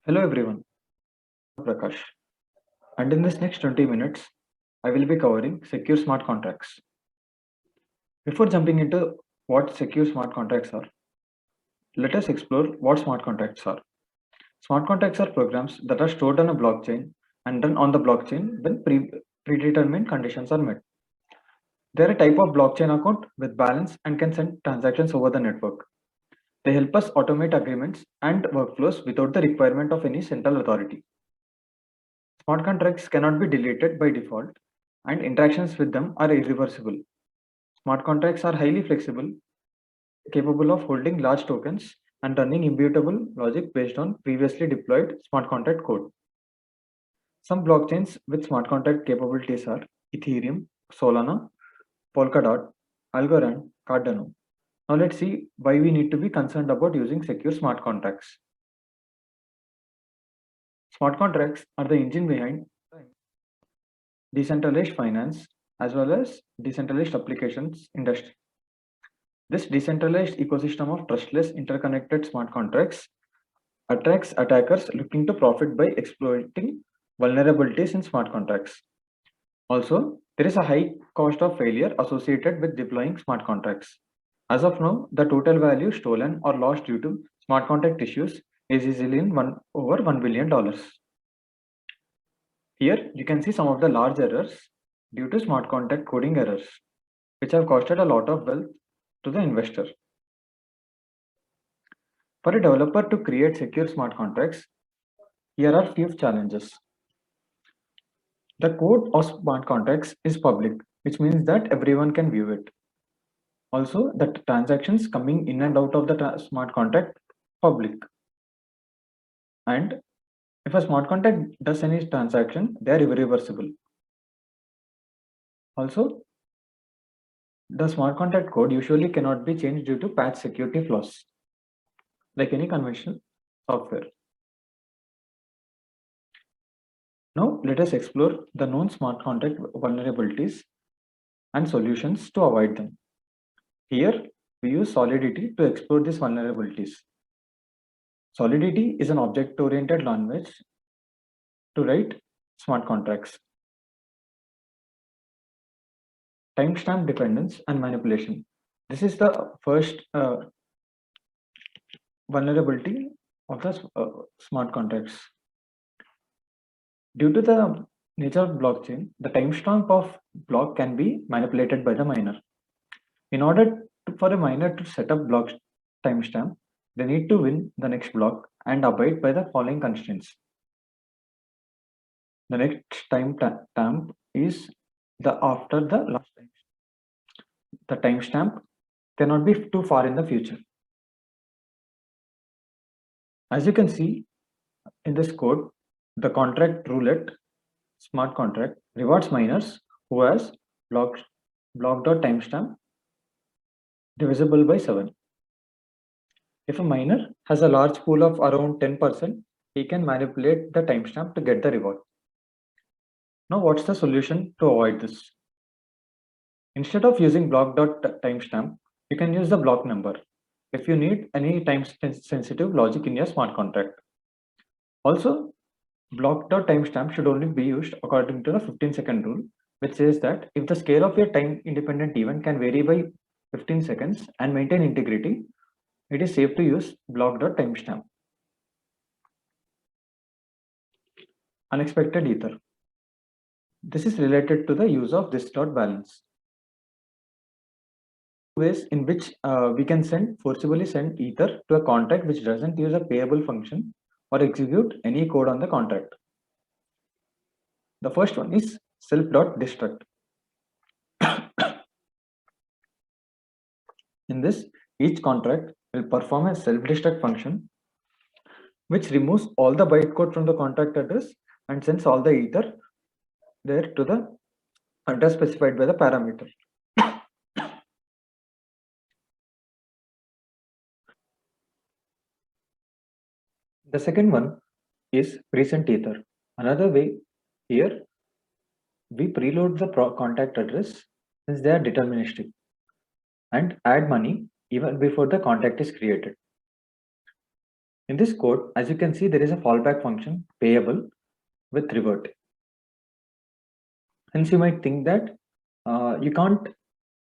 Hello everyone, Prakash. And in this next 20 minutes, I will be covering secure smart contracts. Before jumping into what secure smart contracts are, let us explore what smart contracts are. Smart contracts are programs that are stored on a blockchain and run on the blockchain when predetermined conditions are met. They are a type of blockchain account with balance and can send transactions over the network. They help us automate agreements and workflows without the requirement of any central authority. Smart contracts cannot be deleted by default, and interactions with them are irreversible. Smart contracts are highly flexible, capable of holding large tokens and running immutable logic based on previously deployed smart contract code. Some blockchains with smart contract capabilities are Ethereum, Solana, Polkadot, Algorand, Cardano. Now let's see why we need to be concerned about using secure smart contracts. Smart contracts are the engine behind decentralized finance as well as decentralized applications industry. This decentralized ecosystem of trustless interconnected smart contracts attracts attackers looking to profit by exploiting vulnerabilities in smart contracts. Also, there is a high cost of failure associated with deploying smart contracts. As of now, the total value stolen or lost due to smart contract issues is easily over $1 billion. Here, you can see some of the large errors due to smart contract coding errors, which have costed a lot of wealth to the investor. For a developer to create secure smart contracts, here are few challenges. The code of smart contracts is public, which means that everyone can view it. Also, the transactions coming in and out of the smart contract public. And if a smart contract does any transaction, they are irreversible. Also, the smart contract code usually cannot be changed due to patch security flaws, like any conventional software. Now, let us explore the known smart contract vulnerabilities and solutions to avoid them. Here, we use Solidity to explore these vulnerabilities. Solidity is an object-oriented language to write smart contracts. Timestamp dependence and manipulation. This is the first vulnerability of the smart contracts. Due to the nature of blockchain, the timestamp of block can be manipulated by the miner. In order for a miner to set up block timestamp, they need to win the next block and abide by the following constraints. The next timestamp is the after the last time. The timestamp cannot be too far in the future. As you can see in this code, the contract roulette smart contract rewards miners who has block.timestamp divisible by 7. If a miner has a large pool of around 10%, he can manipulate the timestamp to get the reward. Now, what's the solution to avoid this? Instead of using block.timestamp, you can use the block number if you need any time sensitive logic in your smart contract. Also, block.timestamp should only be used according to the 15-second rule, which says that if the scale of your time independent event can vary by 15 seconds and maintain integrity, it is safe to use block.timestamp. Unexpected ether. This is related to the use of this dot balance. Ways in which we can forcibly send ether to a contract which doesn't use a payable function or execute any code on the contract. The first one is self.destruct. In this, each contract will perform a self-destruct function which removes all the bytecode from the contract address and sends all the ether there to the address specified by the parameter. The second one is present ether. Another way here, we preload the contact address since they are deterministic and add money even before the contact is created. In this code, as you can see, there is a fallback function payable with revert. Hence, you might think that you can't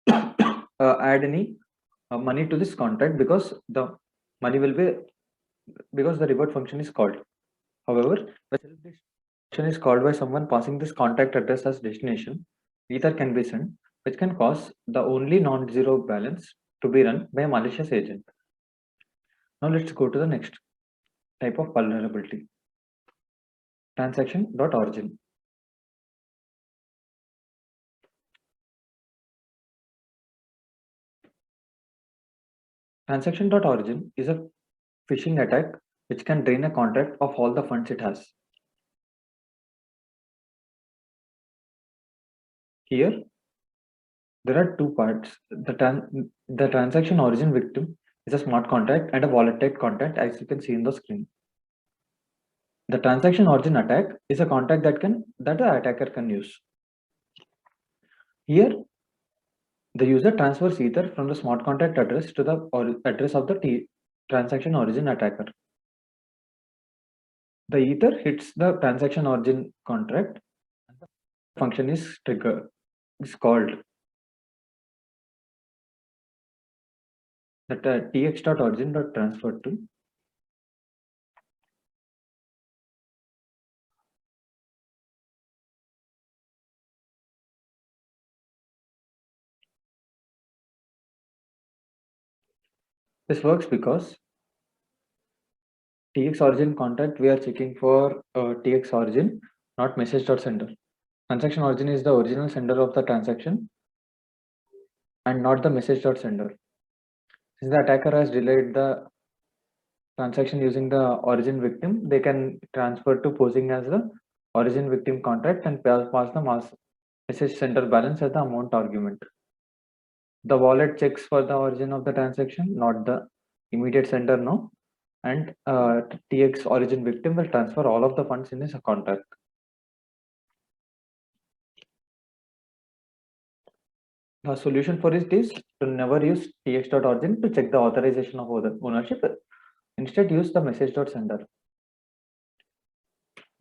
add any money to this contract because the money will be because the revert function is called. However, the function is called by someone passing this contact address as destination. Ether can be sent, which can cause the only non-zero balance to be run by a malicious agent. Now let's go to the next type of vulnerability. Transaction.origin. Transaction.origin is a phishing attack which can drain a contract of all the funds it has. Here, there are two parts. The transaction origin victim is a smart contract and a wallet type contract, as you can see in the screen. The transaction origin attack is a contract that the attacker can use. Here, the user transfers ether from the smart contract address to the address of the transaction origin attacker. The ether hits the transaction origin contract. The function is called that tx.origin.transfer to. This works because tx origin contract we are checking for tx origin, not message.sender. Transaction origin is the original sender of the transaction and not the message.sender. Since the attacker has delayed the transaction using the origin victim, they can transfer to posing as the origin victim contract and pass the message sender balance as the amount argument. The wallet checks for the origin of the transaction, not the immediate sender, no. And TX origin victim will transfer all of the funds in his contract. The solution for it is to never use tx.origin to check the authorization of ownership. Instead, use the message.sender.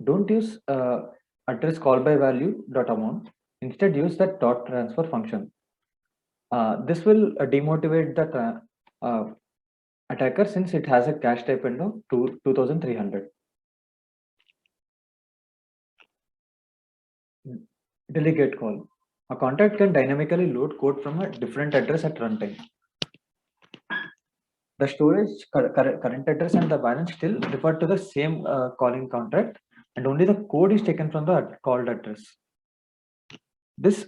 Don't use address call by value dot amount. Instead, use that dot transfer function. This will demotivate the attacker since it has a cache stipend of 2300. Delegate call. A contract can dynamically load code from a different address at runtime. The storage current address and the balance still refer to the same calling contract, and only the code is taken from the called address. This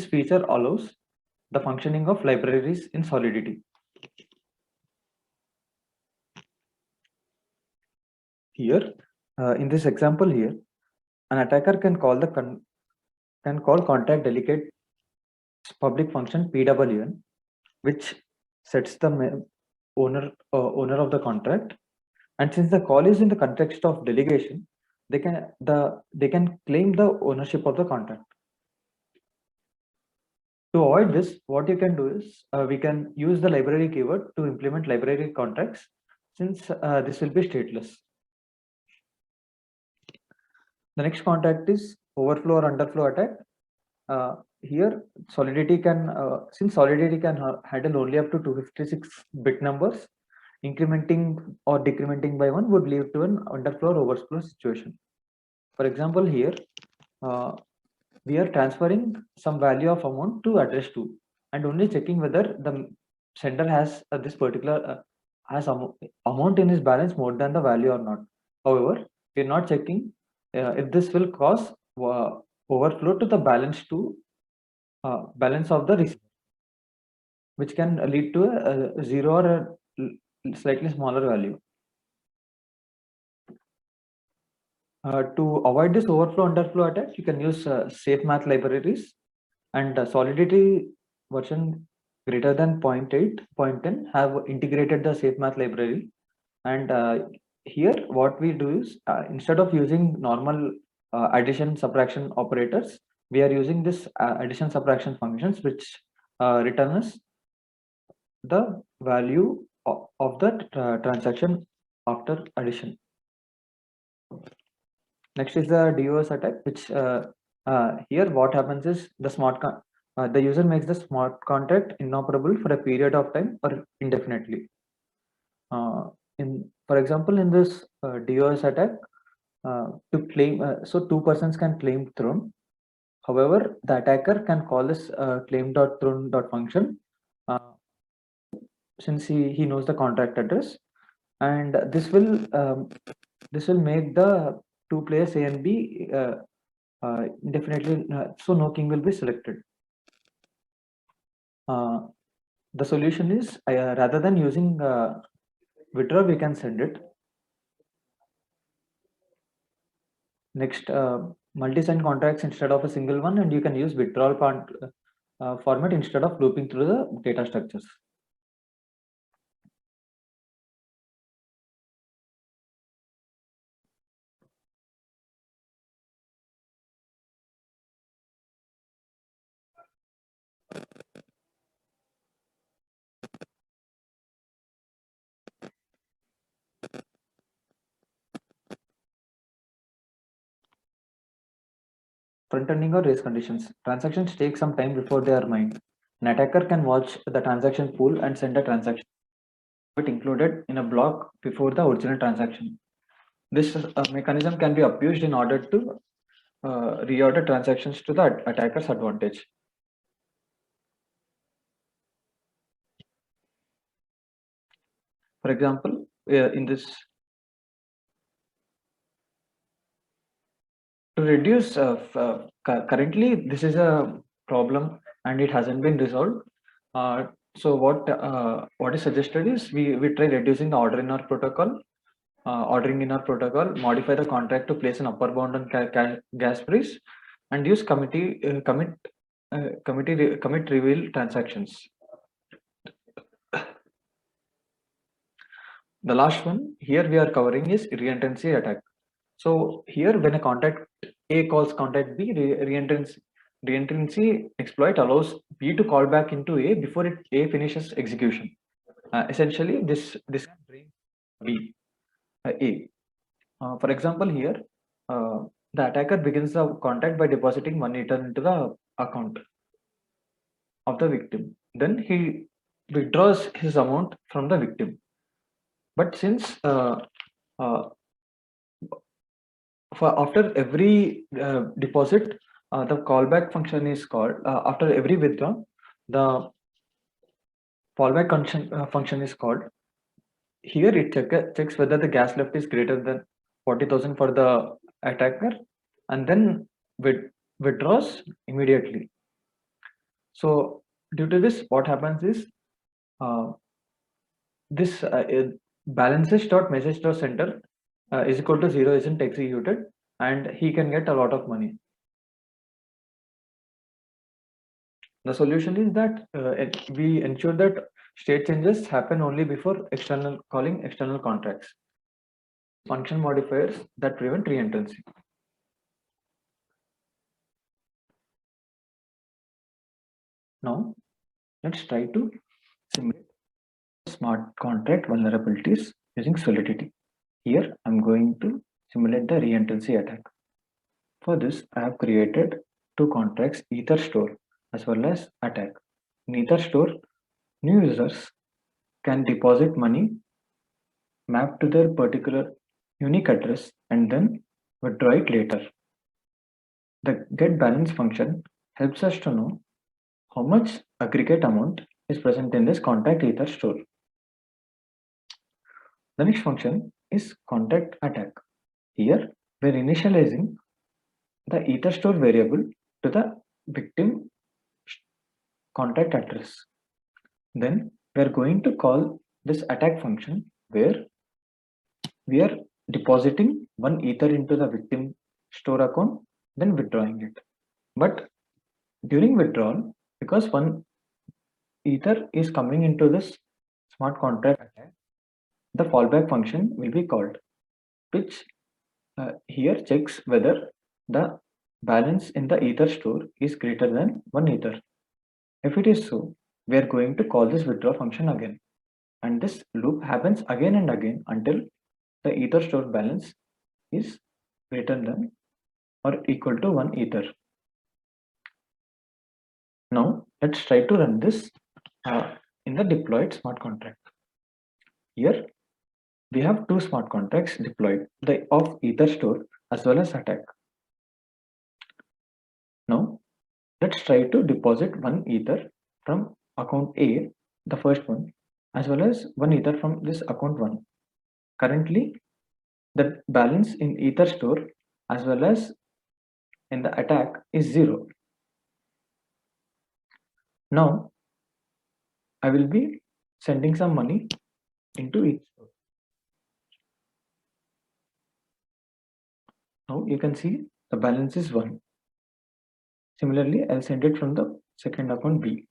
feature allows the functioning of libraries in Solidity. Here, in this example here, an attacker can call contact delegate public function PWN, which sets the owner of the contract. And since the call is in the context of delegation, they can claim the ownership of the contract. To avoid this, what you can do is we can use the library keyword to implement library contracts, since this will be stateless. The next contract is overflow or underflow attack. Here, Solidity can handle only up to 256-bit numbers. Incrementing or decrementing by one would lead to an underflow or overflow situation. For example, here we are transferring some value of amount to address 2 and only checking whether the sender has this particular amount in his balance more than the value or not. However, we are not checking if this will cause overflow to the balance of the receiver, which can lead to a 0 or a slightly smaller value. To avoid this overflow underflow attack, you can use safe math libraries, and Solidity version greater than 0.8, 0.10 have integrated the safe math library. And here what we do is instead of using normal addition subtraction operators, we are using this addition subtraction functions which return us the value of the transaction after addition. Next is the DOS attack, which here what happens is the user makes the smart contract inoperable for a period of time or indefinitely. For example, in this DOS attack, to claim, so two persons can claim throne. However, the attacker can call this claim.throne function since he knows the contract address, and this will make the two players A and B definitely, so no king will be selected. The solution is rather than using withdraw, we can send it. Next, multi-sign contracts instead of a single one, and you can use withdrawal format instead of looping through the data structures. Front-ending or race conditions. Transactions take some time before they are mined. An attacker can watch the transaction pool and send a transaction but included in a block before the original transaction. This mechanism can be abused in order to reorder transactions to the attacker's advantage. For example, in this, to reduce, currently this is a problem and it hasn't been resolved. So what is suggested is we try reducing the order in our protocol. Ordering in our protocol, modify the contract to place an upper bound on gas price, and use commit reveal transactions. The last one here we are covering is reentrancy attack. So here when a contact A calls contact B, reentrancy exploit allows B to call back into A before A finishes execution. Essentially, this can bring B A. For example, here the attacker begins the contact by depositing money into the account of the victim. Then he withdraws his amount from the victim. But since for after every deposit, the callback function is called. After every withdrawal, the fallback function is called. Here it checks whether the gas left is greater than 40,000 for the attacker, and then withdraws immediately. So due to this, what happens is this balances.message.center is equal to 0 isn't executed, and he can get a lot of money. The solution is that we ensure that state changes happen only before calling external contracts. Function modifiers that prevent reentrancy. Now, let's try to simulate smart contract vulnerabilities using Solidity. Here, I'm going to simulate the reentrancy attack. For this, I have created two contracts, Ether Store as well as Attack. In Ether Store, new users can deposit money mapped to their particular unique address and then withdraw it later. The get balance function helps us to know how much aggregate amount is present in this contact Ether store. The next function is contact attack. Here, we're initializing the Ether store variable to the victim contact address. Then we're going to call this attack function where we are depositing one Ether into the victim store account, then withdrawing it. But during withdrawal, because one Ether is coming into this smart contract attack, the fallback function will be called, which here checks whether the balance in the Ether store is greater than 1 Ether. If it is so, we are going to call this withdraw function again. And this loop happens again and again until the Ether store balance is greater than or equal to 1 Ether. Now let's try to run this in the deployed smart contract. Here we have two smart contracts deployed, the of Ether store as well as attack. Now let's try to deposit 1 Ether from account A, the first one, as well as 1 Ether from this account 1. Currently, the balance in Ether store as well as in the attack is 0. Now, I will be sending some money into each store. Now you can see the balance is 1. Similarly, I'll send it from the second account B.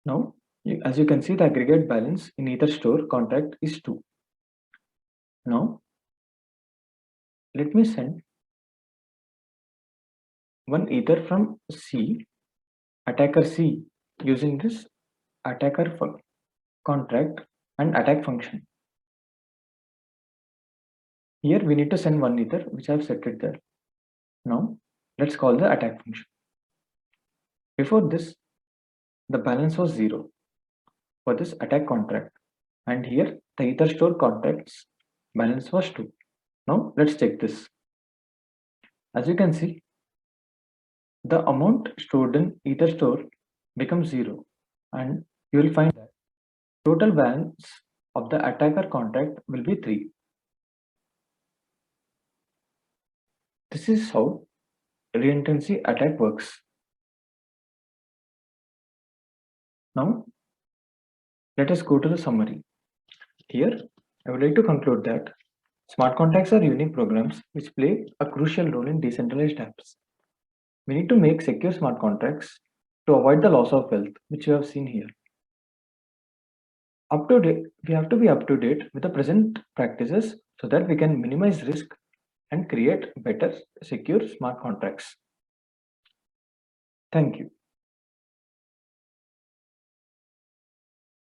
Now, as you can see, the aggregate balance in Ether store contract is 2. Now, let me send 1 Ether from C, attacker C, using this attacker contract and attack function. Here we need to send 1 Ether, which I have set it there. Now, let's call the attack function. Before this, the balance was 0 for this attack contract, and here the Ether store contract's balance was 2. Now let's check this. As you can see, the amount stored in Ether store becomes 0, and you will find that total balance of the attacker contract will be 3. This is how reintency attack works. Now let us go to the summary. Here I would like to conclude that smart contracts are unique programs which play a crucial role in decentralized apps. We need to make secure smart contracts to avoid the loss of wealth, which you have seen here. We have to be up to date with the present practices so that we can minimize risk and create better secure smart contracts. Thank you.